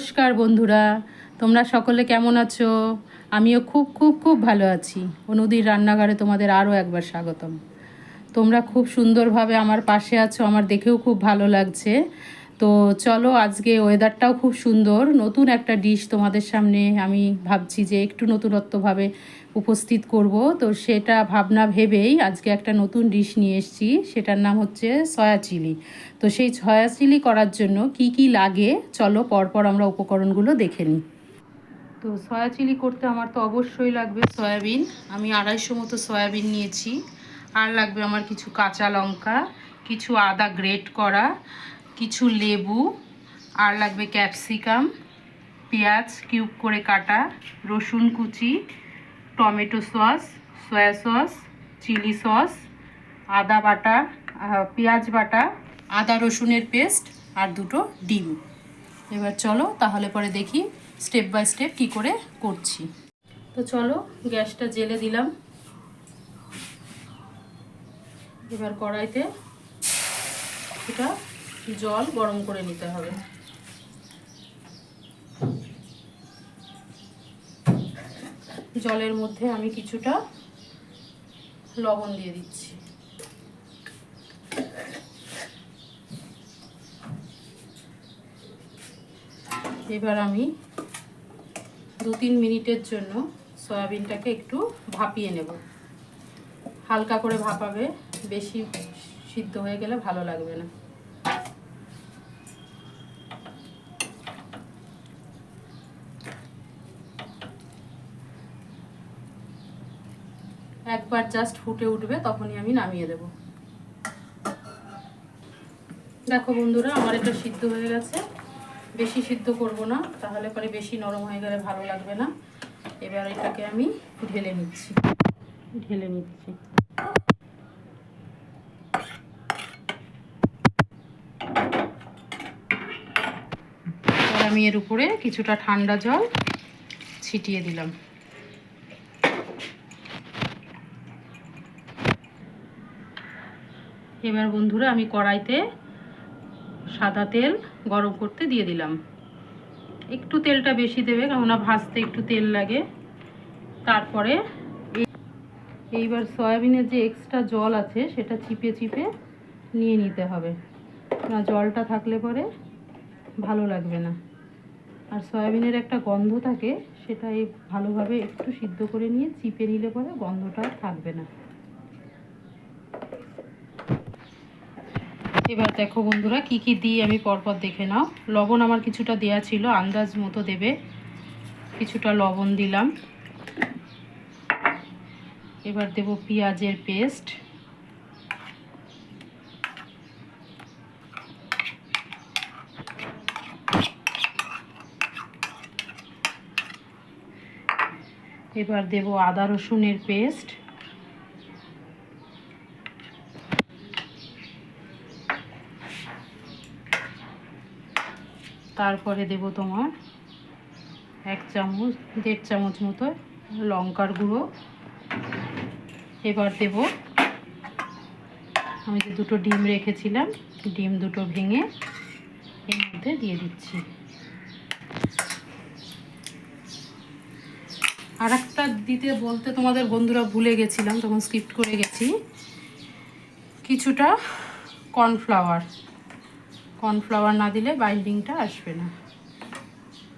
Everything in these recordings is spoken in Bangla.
নমস্কার বন্ধুরা, তোমরা সকলে কেমন আছো? আমিও খুব খুব খুব ভালো আছি। অনুদির রান্নাঘরে তোমাদের আরও একবার স্বাগতম। তোমরা খুব সুন্দরভাবে আমার পাশে আছো, আমার দেখেও খুব ভালো লাগছে। তো চলো, আজকে ওয়েদারটাও খুব সুন্দর, নতুন একটা ডিশ তোমাদের সামনে আমি ভাবছি যে একটু নতুনত্বভাবে উপস্থিত করব। তো সেটা ভাবনা ভেবেই আজকে একটা নতুন ডিশ নিয়ে এসেছি, সেটার নাম হচ্ছে সয়া চিলি। তো সেই সয়া চিলি করার জন্য কি কি লাগে চলো পরপর আমরা উপকরণগুলো দেখে নিই। তো সয়া চিলি করতে আমার তো অবশ্যই লাগবে সয়াবিন। আমি 250 মতো সয়াবিন নিয়েছি। আর লাগবে আমার কিছু কাঁচা লঙ্কা, কিছু আদা গ্রেট করা, কিছু লেবু, আর লাগবে ক্যাপসিকাম, পেঁয়াজ কিউব করে কাটা, রসুন কুচি, tomato sauce, soya sauce, chilli sauce, আদা বাটা, পেঁয়াজ বাটা, আদা রসুনের পেস্ট, আর 2টো ডিম। এবার চলো তাহলে পরে দেখি স্টেপ বাই স্টেপ কী করে করছি। তো চলো, গ্যাসটা জেলে দিলাম। এবার কড়াইতে এটা জল গরম করে নিতে হবে। জলের মধ্যে আমি কিছুটা লবণ দিয়ে দিচ্ছি। এবার আমি 2-3 মিনিটের জন্য সয়াবিনটাকে একটু ভাপিয়ে নেব। হালকা করে ভাপাবে, বেশি সিদ্ধ হয়ে গেলে ভালো লাগবে না। একবার জাস্ট ফুটে উঠবে তখনই আমি নামিয়ে দেব। দেখো বন্ধুরা, আমার এটা সিদ্ধ হয়ে গেছে। বেশি সিদ্ধ করব না, তাহলে পরে বেশি নরম হয়ে গেলে ভালো লাগবে না। এবার এটাকে আমি ঢেলে নিচ্ছি। আমি এর উপরে কিছুটা ঠান্ডা জল ছিটিয়ে দিলাম। এবার বন্ধুরা আমি কড়াইতে সাদা তেল গরম করতে দিয়ে দিলাম। একটু তেলটা বেশি দেবে, কেননা ভাজতে একটু তেল লাগে। তারপরে এইবার সয়াবিনের যে এক্সট্রা জল আছে সেটা চিপে চিপে নিয়ে নিতে হবে, না জলটা থাকলে পরে ভালো লাগবে না। আর সয়াবিনের একটা গন্ধ থাকে, সেটা এই ভালোভাবে একটু সিদ্ধ করে নিয়ে চিপে নিলে পরে গন্ধটা থাকবে না। এবার দেখো বন্ধুরা, কি কি দিই আমি পরপর দেখে নাও। লবণ আমার কিছুটা দেয়া ছিল, আন্দাজ মতো দেবে। কিছুটা লবণ দিলাম। এবার দেব পেঁয়াজের পেস্ট, এবার দেব আদা রসুনের পেস্ট, তারপরে দেব তোমার 1-1.5 চামচ মতো লঙ্কার গুঁড়ো। এবার দেব আমি যে 2টো ডিম রেখেছিলাম, ডিম 2টো ভেঙে এর মধ্যে দিয়ে দিচ্ছি। আর একটা দিতে বলতে তোমাদের বন্ধুরা ভুলে গেছিলাম, তখন স্কিপ করে গেছি। কিছুটা কর্নফ্লাওয়ার না দিলে বাইন্ডিংটা আসবে না।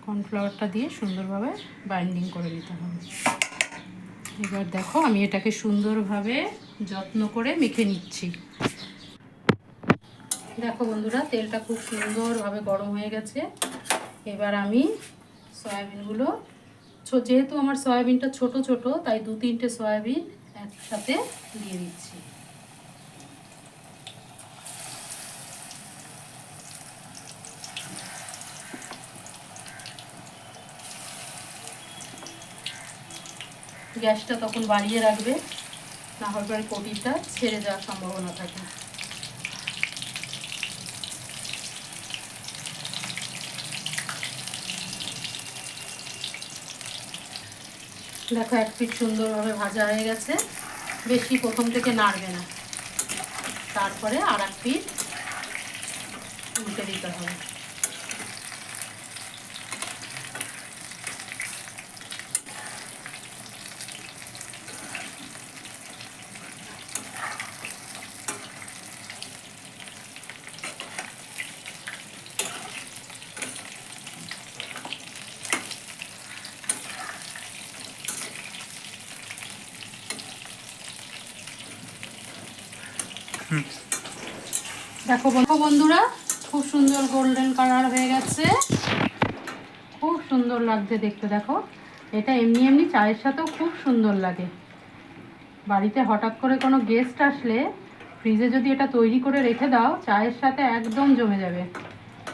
কর্নফ্লাওয়ারটা দিয়ে সুন্দরভাবে বাইন্ডিং করে নিতে হবে। এবার দেখো আমি এটাকে সুন্দরভাবে যত্ন করে মেখে নিচ্ছি। দেখো বন্ধুরা, তেলটা খুব সুন্দরভাবে গরম হয়ে গেছে। এবার আমি সয়াবিনগুলো, যেহেতু আমার সয়াবিনটা ছোট ছোট, তাই 2-3টে সয়াবিন একসাথে দিয়ে দিচ্ছি। গ্যাসটা তখন বাড়িয়ে রাখবে, না হলে পরে কটিটা ছেড়ে যাওয়ার সম্ভাবনা থাকে। দেখো এক পিঠ সুন্দরভাবে ভাজা হয়ে গেছে। বেশি প্রথম থেকে নাড়বে না, তারপরে আর এক পিঠ উল্টে দিতে হবে। দেখো বন্ধুরা, খুব সুন্দর গোল্ডেন কালার হয়ে গেছে, খুব সুন্দর লাগছে দেখতে। দেখো, এটা এমনি এমনি চায়ের সাথেও খুব সুন্দর লাগে। বাড়িতে হঠাৎ করে কোনো গেস্ট আসলে ফ্রিজে যদি এটা তৈরি করে রেখে দাও, চায়ের সাথে একদম জমে যাবে।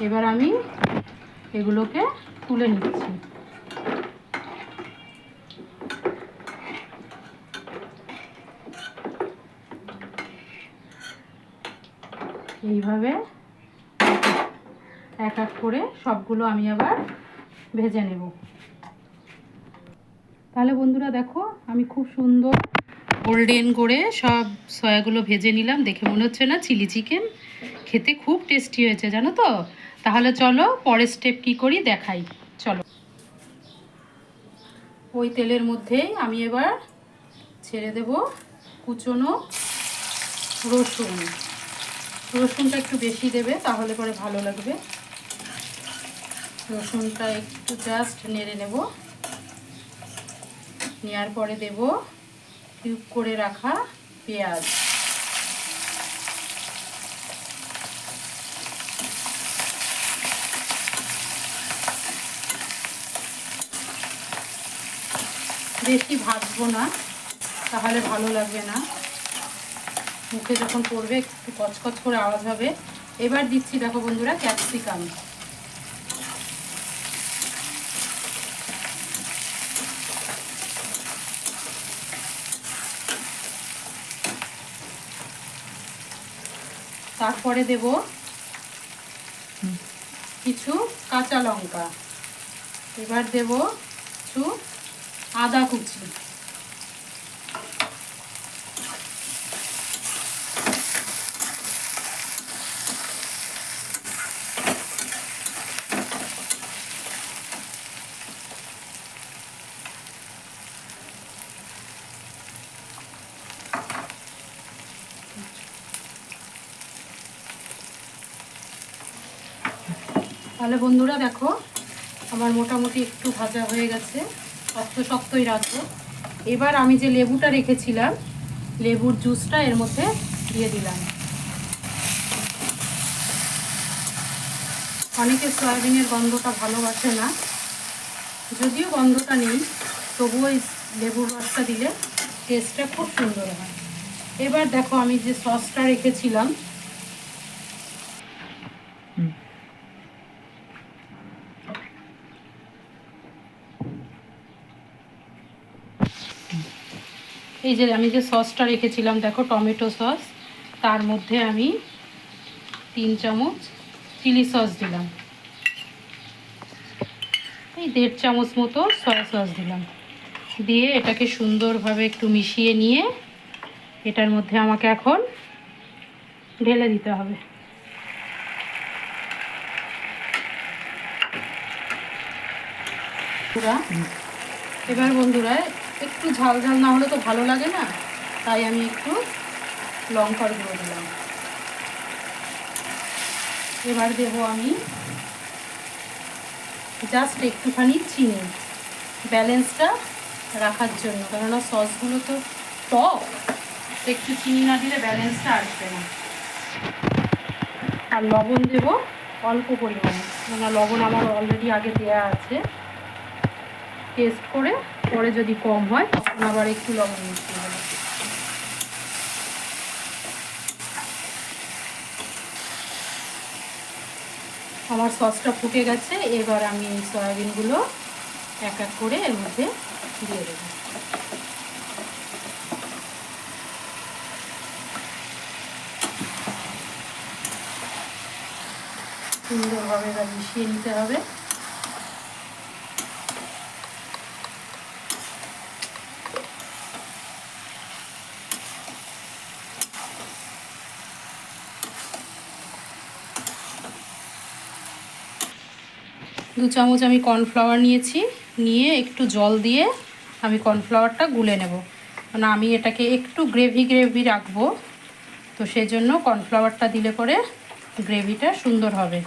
এবার আমি এগুলোকে তুলে নিচ্ছি। এইভাবে এক এক করে সবগুলো আমি আবার ভেজে নেব। তাহলে বন্ধুরা দেখো, আমি খুব সুন্দর গোল্ডেন করে সব সয়াগুলো ভেজে নিলাম। দেখে মনে হচ্ছে না চিলি চিকেন? খেতে খুব টেস্টি হয়েছে, জানো তো। তাহলে চলো পরের স্টেপ কি করি দেখাই। চলো, ওই তেলের মধ্যেই আমি এবার ছেড়ে দেব কুচনো রসুন। রসুনটা একটু বেশি দেবে, তাহলে পরে ভালো লাগবে। রসুনটা একটু জাস্ট নেড়ে নেব। নেওয়ার পরে দেব কিউব করে রাখা পেঁয়াজ। বেশি ভাজবো না, তাহলে ভালো লাগবে না। মুখে যখন পড়বে একটু কচকচ করে আওয়াজ হবে। এবার দিচ্ছি দেখো বন্ধুরা ক্যাপসিকাম। তারপরে দেব কিছু কাঁচা লঙ্কা। এবার দেব কিছু আদা কুচি। তাহলে বন্ধুরা দেখো, আমার মোটামুটি একটু ভাজা হয়ে গেছে। শক্ত শক্তই রাখবো। এবার আমি যে লেবুটা রেখেছিলাম, লেবুর জুসটা এর মধ্যে দিয়ে দিলাম। অনেকে সয়াবিনের গন্ধটা ভালোবাসে না, যদিও গন্ধটা নেই, তবুও এই লেবুর রসটা দিলে টেস্টটা খুব সুন্দর হয়। এবার দেখো, আমি যে সসটা রেখেছিলাম, এই যে আমি যে সসটা রেখেছিলাম দেখো, টমেটো সস, তার মধ্যে আমি 3 চামচ চিলি সস দিলাম। এই 1.5 চামচ মতো সয়া সস দিলাম। দিয়ে এটাকে সুন্দরভাবে একটু মিশিয়ে নিয়ে এটার মধ্যে আমাকে এখন ঢেলে দিতে হবে। এবার বন্ধুরা, একটু ঝাল ঝাল না হলে তো ভালো লাগে না, তাই আমি একটু লঙ্কার গুঁড়ো দিলাম। এবার দেবো আমি জাস্ট একটুখানি চিনি, ব্যালেন্সটা রাখার জন্য, কেননা সসগুলো তো টক, একটু চিনি না দিলে ব্যালেন্সটা আসবে না। আর লবণ দেব অল্প পরিমাণে, কেননা লবণ আমার অলরেডি আগে দেওয়া আছে। টেস্ট করে পরে যদি কম হয় তখন আবার একটু লবণ মিশিয়ে দেবো। আমার সসটা ফুটে গেছে। এবার আমি এই সয়াবিনগুলো এক এক করে এর মধ্যে দিয়ে দেবো। সুন্দরভাবে এবার মিশিয়ে নিতে হবে। দু চামচ আমি কর্নফ্লাওয়ার নিয়েছি, নিয়ে একটু জল দিয়ে আমি কর্নফ্লাওয়ারটা গুলে নেব। মানে আমি এটাকে একটু গ্রেভি গ্রেভি রাখবো, তো সেজন্য কর্নফ্লাওয়ারটা দিলে পরে গ্রেভিটা সুন্দর হবে।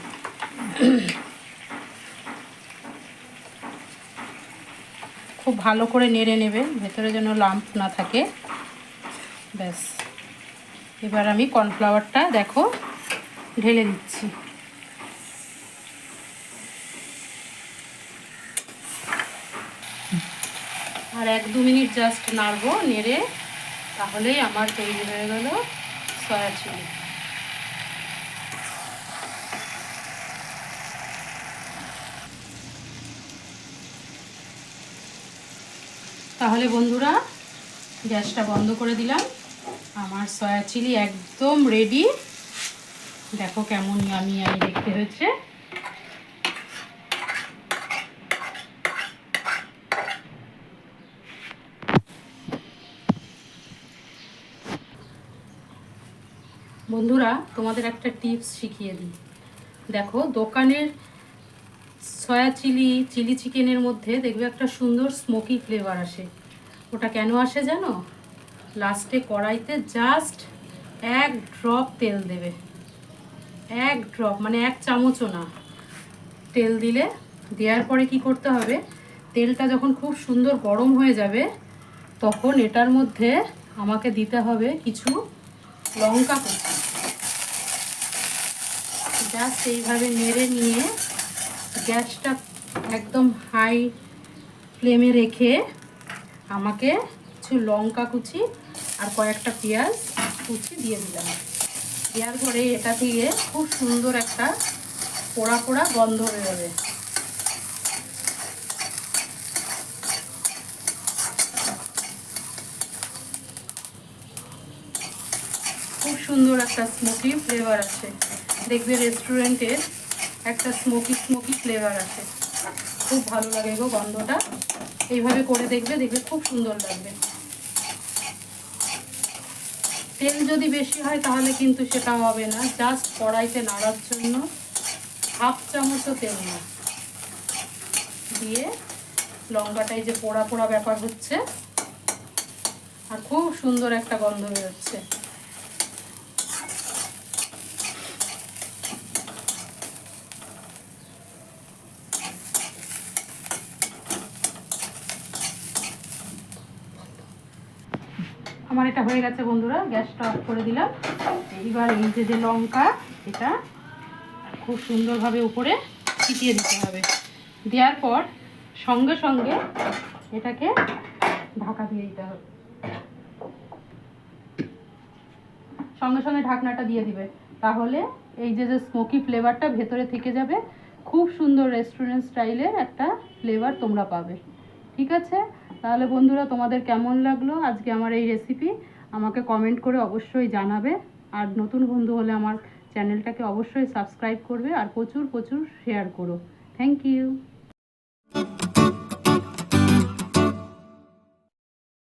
খুব ভালো করে নেড়ে নেবে, ভেতরে যেন লাম্প না থাকে। ব্যাস, এবার আমি কর্নফ্লাওয়ারটা দেখো ঢেলে দিচ্ছি। আর 1-2 মিনিট জাস্ট নাড়বো, নেড়ে তাহলেই আমার তৈরি হয়ে গেল সয়া চিলি। তাহলে বন্ধুরা গ্যাসটা বন্ধ করে দিলাম, আমার সয়া চিলি একদম রেডি। দেখো কেমন ইয়ামি ইয়ামি দেখতে হয়েছে। বন্ধুরা তোমাদের একটা টিপস শিখিয়ে দিই। দেখো দোকানের সয়া চিলি চিকেনের মধ্যে দেখবে একটা সুন্দর স্মোকি ফ্লেভার আসে। ওটা কেন আসে জানো? লাস্টে কড়াইতে জাস্ট 1 ড্রপ তেল দেবে, 1 ড্রপ মানে 1 চামচও না। তেল দিলে, দেওয়ার পরে কি করতে হবে, তেলটা যখন খুব সুন্দর গরম হয়ে যাবে তখন এটার মধ্যে আমাকে দিতে হবে কিছু লঙ্কা কুচি। জাস্ট এইভাবে নেড়ে নিয়ে গ্যাসটা একদম হাই ফ্লেমে রেখে আমাকে কিছু লঙ্কা কুচি আর কয়েকটা পেঁয়াজ কুচি দিয়ে দিলাম। দেওয়ার পরে এটা থেকে খুব সুন্দর একটা পোড়া পোড়া গন্ধ বেরোবে। খুব সুন্দর একটা স্মোকি ফ্লেভার আছে। দেখবে রেস্টুরেন্টের একটা স্মোকি ফ্লেভার আছে, খুব ভালো লাগে গো গন্ধটা। এইভাবে করে দেখবে, দেখবে খুব সুন্দর লাগবে। তেল যদি বেশি হয় তাহলে কিন্তু সেটা হবে না। জাস্ট কড়াইতে নাড়ার জন্য 1/2 চামচও তেল না দিয়ে লঙ্কাটাই যে পোড়া পোড়া ব্যাপার হচ্ছে আর খুব সুন্দর একটা গন্ধ বেরোচ্ছে। আমার এটা হয়ে গেছে বন্ধুরা, গ্যাসটা অফ করে দিলাম। এবার এই যে লঙ্কা, এটা খুব সুন্দরভাবে উপরে ছিটিয়ে দিতে হবে। দেওয়ার পর সঙ্গে সঙ্গে এটাকে ঢাকা দিয়ে দিতে হবে। সঙ্গে সঙ্গে ঢাকনাটা দিয়ে দিবে, তাহলে এই যে স্মোকি ফ্লেভারটা ভেতরে থেকে যাবে। খুব সুন্দর রেস্টুরেন্ট স্টাইলের একটা ফ্লেভার তোমরা পাবে। ঠিক আছে, তাহলে বন্ধুরা তোমাদের কেমন লাগলো আজকে আমার এই রেসিপি আমাকে কমেন্ট করে অবশ্যই জানাবে। আর নতুন বন্ধু হলে আমার চ্যানেলটাকে অবশ্যই সাবস্ক্রাইব করবে আর প্রচুর শেয়ার করো। Thank you.